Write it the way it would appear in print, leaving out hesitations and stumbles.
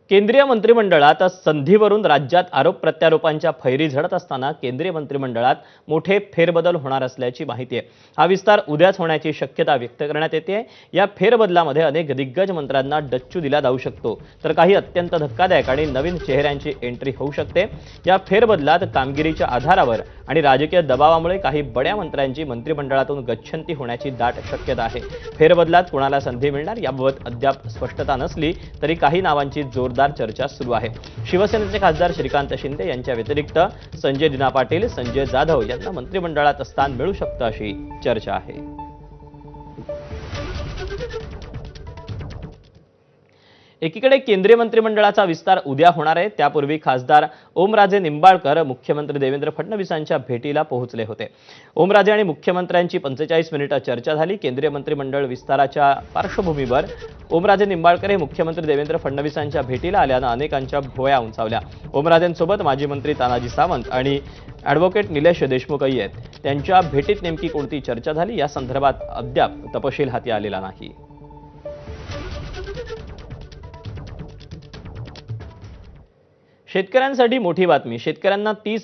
केंद्रीय मंत्रिमंडळात संधीवरून राज्यात आरोप प्रत्यारोपांच्या फैरी झडत असताना केंद्रीय मंत्रिमंडळात मोठे फेरबदल होणार असल्याची माहिती आहे। हा विस्तार उद्याच होण्याची शक्यता व्यक्त करण्यात येते। या फेरबदलामध्ये अनेक दिग्गज मंत्र्यांना डच्चू दिला जाऊ शकतो, तर काही अत्यंत धक्कादायक आणि नवीन चेहऱ्यांची एंट्री होऊ शकते। या फेरबदलात कामगिरीच्या आधारावर आणि राजकीय दबावामुळे काही बड्या मंत्र्यांची मंत्रिमंडळातून गच्छंती होण्याची दाट शक्यता आहे। फेरबदलात कोणाला संधी मिळणार याबाबत अद्याप स्पष्टता नसली तरी काही नावांची जोरदार चर्चा सुरू आहे। शिवसेनेचे खासदार श्रीकांत शिंदे यांच्या व्यतिरिक्त संजय दिना पाटील, संजय जाधव यांना मंत्रिमंडळात स्थान मिळू शकतं अशी चर्चा आहे। एकीकडे केंद्रीय मंत्रिमंडळाचा विस्तार उद्या होणार आहे, त्यापूर्वी खासदार ओमराजे निंबाळकर मुख्यमंत्री देवेंद्र फडणवीसांच्या भेटीला पोहोचले होते। ओमराजे आणि मुख्यमंत्र्यांची 45 मिनिटे चर्चा झाली। केंद्रीय मंत्रिमंडळ विस्ताराच्या पार्श्वभूमीवर ओमराजे निंबाळकर हे मुख्यमंत्री देवेंद्र फडणवीसांच्या भेटीला आल्यानं अनेकांच्या भुवया उंचावल्या। ओमराजेंसोबत माजी मंत्री तानाजी सावंत आणि ॲडव्होकेट निलेश देशमुखही आहेत। त्यांच्या भेटीत नेमकी कोणती चर्चा झाली या संदर्भात अद्याप तपशील हाती आलेला नाही। शेतकऱ्यांसाठी मोठी बातमी। शेतकऱ्यांना 30